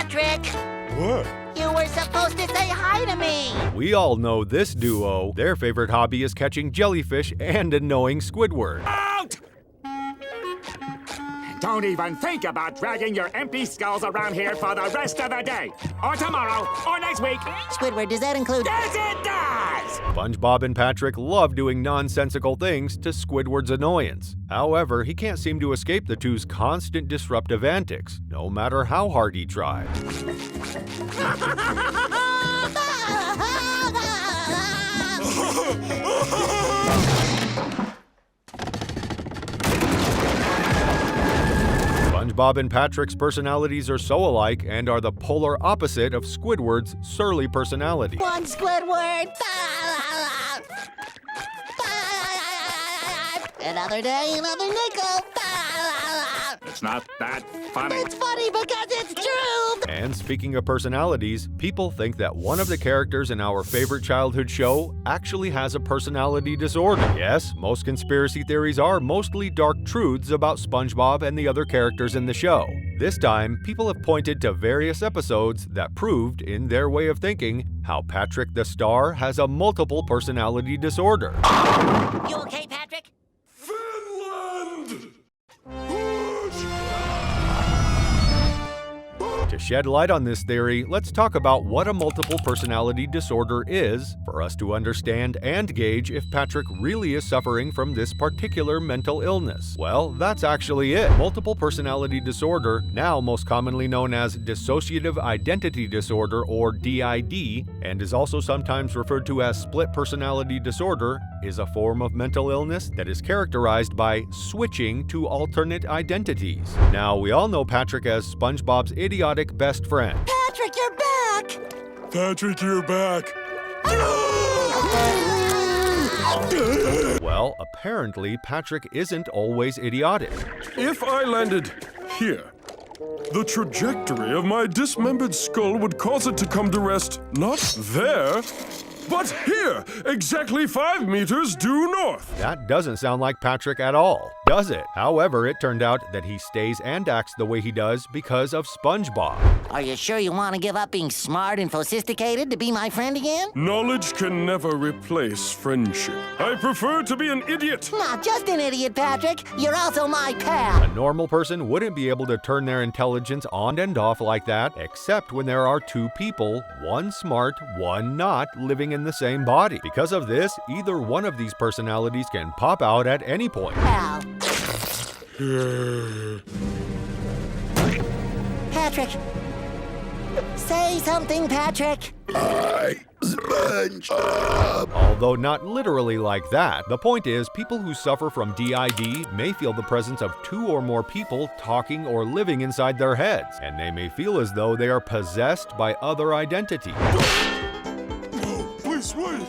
Patrick! What? You were supposed to say hi to me! We all know this duo. Their favorite hobby is catching jellyfish and annoying Squidward. Out! Don't even think about dragging your empty skulls around here for the rest of the day, or tomorrow, or next week. Squidward, does that include— Yes, it does! SpongeBob and Patrick love doing nonsensical things to Squidward's annoyance. However, he can't seem to escape the two's constant disruptive antics, no matter how hard he tries. SpongeBob and Patrick's personalities are so alike and are the polar opposite of Squidward's surly personality. One Squidward! Another day, another nickel! It's not that funny. It's funny because it's true! And speaking of personalities, people think that one of the characters in our favorite childhood show actually has a personality disorder. Yes, most conspiracy theories are mostly dark truths about SpongeBob and the other characters in the show. This time, people have pointed to various episodes that proved, in their way of thinking, how Patrick the Star has a multiple personality disorder. You okay, Patrick? Finland! To shed light on this theory, let's talk about what a multiple personality disorder is, for us to understand and gauge if Patrick really is suffering from this particular mental illness. Well, that's actually it. Multiple personality disorder, now most commonly known as dissociative identity disorder or DID, and is also sometimes referred to as split personality disorder, is a form of mental illness that is characterized by switching to alternate identities. Now, we all know Patrick as SpongeBob's idiotic best friend. Patrick, you're back! Patrick, you're back. Well, apparently Patrick isn't always idiotic. If I landed here, the trajectory of my dismembered skull would cause it to come to rest not there, but here, exactly 5 meters due north. That doesn't sound like Patrick at all, does it? However, it turned out that he stays and acts the way he does because of SpongeBob. Are you sure you want to give up being smart and sophisticated to be my friend again? Knowledge can never replace friendship. I prefer to be an idiot. Not just an idiot, Patrick. You're also my pal. A normal person wouldn't be able to turn their intelligence on and off like that, except when there are two people, one smart, one not, living in the same body. Because of this, either one of these personalities can pop out at any point. Pal. Patrick. Say something, Patrick. Although not literally like that, the point is people who suffer from DID may feel the presence of 2 or more people talking or living inside their heads, and they may feel as though they are possessed by other identities. Please wait.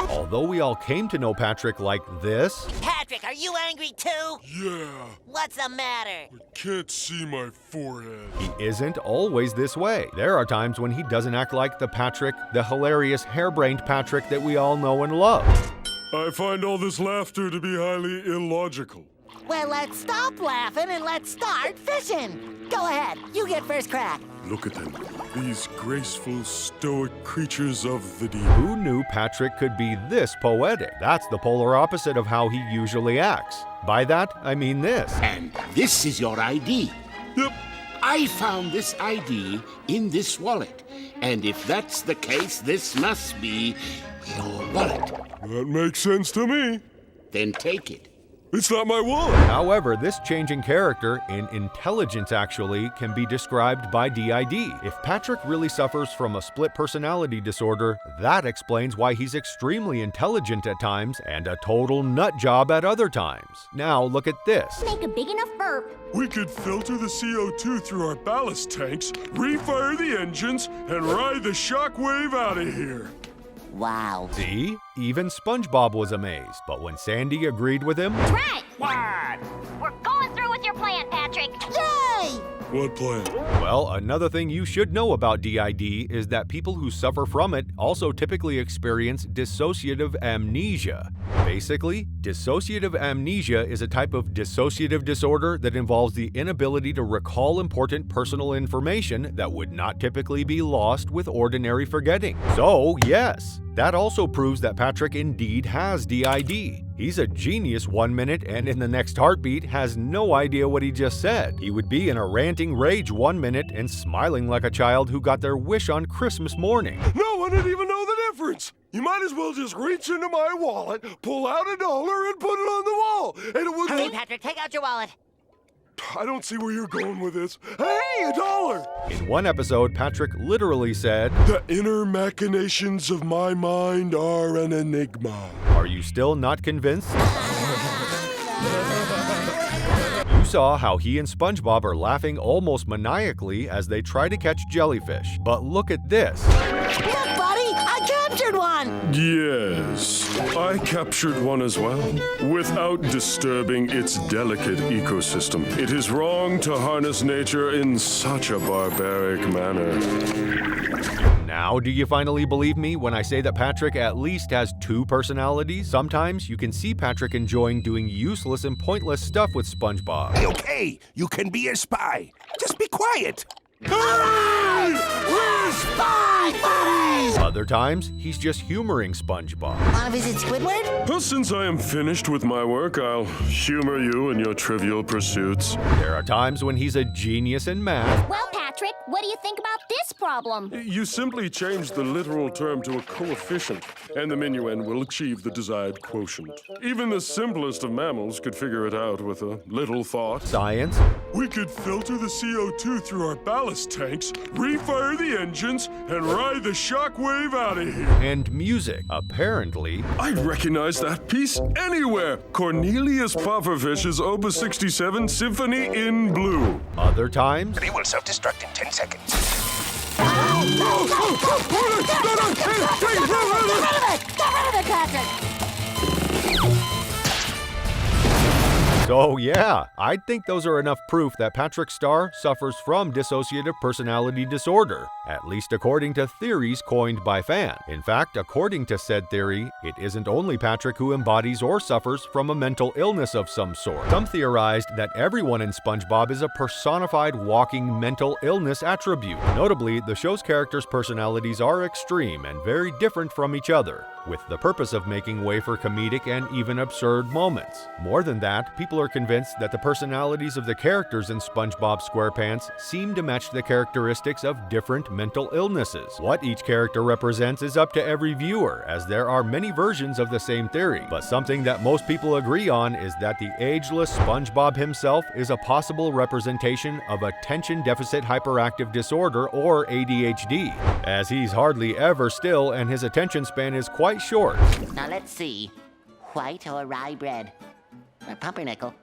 Although we all came to know Patrick like this, Patrick, are you angry too? Yeah, What's the matter? I can't see my forehead. he isn't always this way. There are times when he doesn't act like the Patrick, the hilarious, harebrained Patrick that we all know and love. I find all this laughter to be highly illogical. Well, let's stop laughing and let's start fishing. Go ahead, you get first crack. Look at them, these graceful, stoic creatures of the deep. Who knew Patrick could be this poetic? That's the polar opposite of how he usually acts. By that, I mean this. And this is your ID. Yep. I found this ID in this wallet. And if that's the case, this must be your wallet. That makes sense to me. Then take it. It's not my wallet. However, this change in character, in intelligence actually, can be described by DID. If Patrick really suffers from a split personality disorder, that explains why he's extremely intelligent at times and a total nut job at other times. Now look at this. Make a big enough burp. We could filter the CO2 through our ballast tanks, refire the engines, and ride the shockwave out of here. Wow. See? Even SpongeBob was amazed, but when Sandy agreed with him, Right. What? We're going through with your plan, Patrick. Yay! What plan? Well, another thing you should know about DID is that people who suffer from it also typically experience dissociative amnesia. Basically, dissociative amnesia is a type of dissociative disorder that involves the inability to recall important personal information that would not typically be lost with ordinary forgetting. So, yes, that also proves that Patrick indeed has DID. He's a genius 1 minute and in the next heartbeat has no idea what he just said. He would be in a ranting rage 1 minute and smiling like a child who got their wish on Christmas morning. No one would even know the difference. You might as well just reach into my wallet, pull out $1 and put it on the wall, and it would Hey, look... Patrick, take out your wallet. I don't see where you're going with this. Hey, $1! In one episode, Patrick literally said, The inner machinations of my mind are an enigma. "Are you still not convinced?" You saw how he and SpongeBob are laughing almost maniacally as they try to catch jellyfish. But look at this. Look, buddy, I captured one. Yes, I captured one as well, without disturbing its delicate ecosystem. It is wrong to harness nature in such a barbaric manner. Now, do you finally believe me when I say that Patrick at least has 2 personalities? Sometimes you can see Patrick enjoying doing useless and pointless stuff with SpongeBob. Okay, you can be a spy. Just be quiet. We're spy buddies! Other times, he's just humoring SpongeBob. Want to visit Squidward? Well, since I am finished with my work, I'll humor you in your trivial pursuits. There are times when he's a genius in math. Well, Patrick, what do you think about this problem? You simply change the literal term to a coefficient, and the minuend will achieve the desired quotient. Even the simplest of mammals could figure it out with a little thought. Science. We could filter the CO2 through our ballast tanks, refire the engines, and ride the shockwave out of here. And music. Apparently, I'd recognize that piece anywhere. Cornelius Pufferfish's Opus 67 Symphony in Blue. other times, They will self-destruct in 10 seconds. Get rid of it, Patrick! So yeah, I'd think those are enough proof that Patrick Star suffers from dissociative personality disorder, at least according to theories coined by fans. In fact, according to said theory, it isn't only Patrick who embodies or suffers from a mental illness of some sort. Some theorized that everyone in SpongeBob is a personified walking mental illness attribute. Notably, the show's characters' personalities are extreme and very different from each other, with the purpose of making way for comedic and even absurd moments. More than that, people are convinced that the personalities of the characters in SpongeBob Squarepants seem to match the characteristics of different mental illnesses. What each character represents is up to every viewer, as there are many versions of the same theory. But something that most people agree on is that the ageless SpongeBob himself is a possible representation of attention deficit hyperactive disorder, or ADHD, as he's hardly ever still and his attention span is quite short. Now let's see. White or rye bread? Or pumpernickel?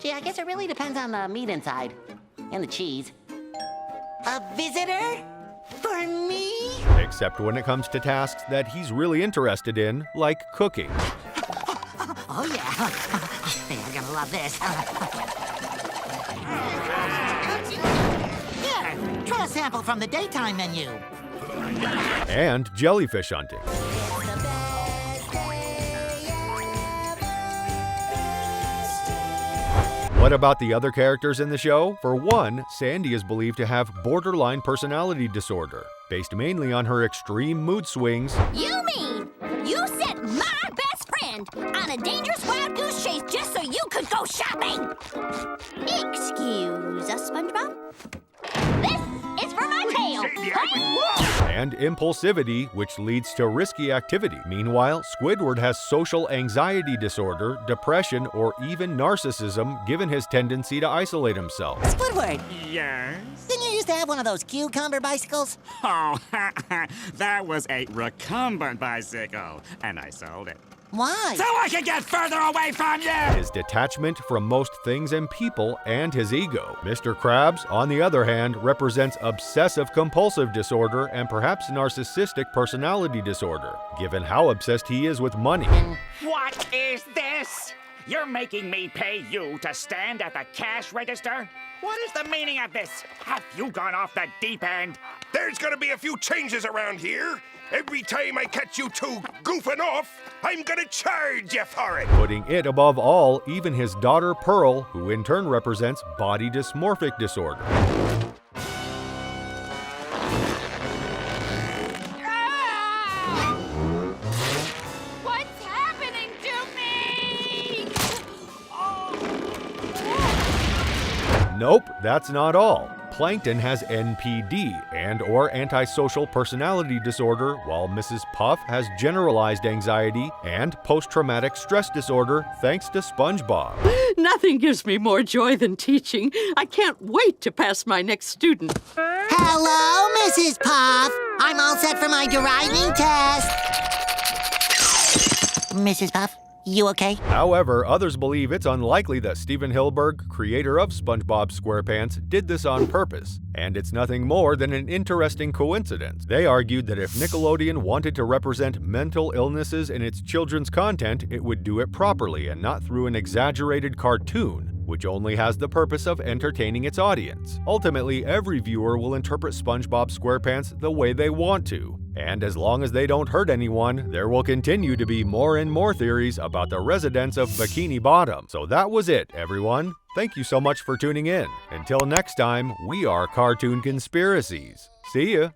Gee, I guess it really depends on the meat inside. And the cheese. A visitor? For me? Except when it comes to tasks that he's really interested in, like cooking. Oh yeah. They're gonna love this. Here, try a sample from the daytime menu. And jellyfish hunting. What about the other characters in the show? For one, Sandy is believed to have borderline personality disorder, based mainly on her extreme mood swings. You mean you sent my best friend on a dangerous wild goose chase just so you could go shopping? Excuse us, SpongeBob? This is for my tail. And impulsivity, which leads to risky activity. Meanwhile, Squidward has social anxiety disorder, depression, or even narcissism, given his tendency to isolate himself. Squidward, Yes? didn't you used to have one of those cucumber bicycles? Oh, that was a recumbent bicycle, and I sold it. Why? So I can get further away from you! His detachment from most things and people, and his ego. Mr. Krabs, on the other hand, represents obsessive-compulsive disorder and perhaps narcissistic personality disorder, given how obsessed he is with money. What is this? You're making me pay you to stand at the cash register? What is the meaning of this? Have you gone off the deep end? There's gonna be a few changes around here. Every time I catch you two goofing off, I'm gonna charge you for it. Putting it above all, even his daughter Pearl, who in turn represents body dysmorphic disorder. What's happening to me? Nope, that's not all. Plankton has NPD and/or antisocial personality disorder, while Mrs. Puff has generalized anxiety and post-traumatic stress disorder thanks to SpongeBob. Nothing gives me more joy than teaching. I can't wait to pass my next student. Hello, Mrs. Puff. I'm all set for my driving test. Mrs. Puff, you okay? However, others believe it's unlikely that Steven Hilberg, creator of SpongeBob Squarepants, did this on purpose, and it's nothing more than an interesting coincidence. They argued that if Nickelodeon wanted to represent mental illnesses in its children's content, it would do it properly and not through an exaggerated cartoon, which only has the purpose of entertaining its audience. Ultimately, every viewer will interpret SpongeBob Squarepants the way they want to. And as long as they don't hurt anyone, there will continue to be more and more theories about the residents of Bikini Bottom. So that was it, everyone. Thank you so much for tuning in. Until next time, we are Cartoon Conspiracies. See ya!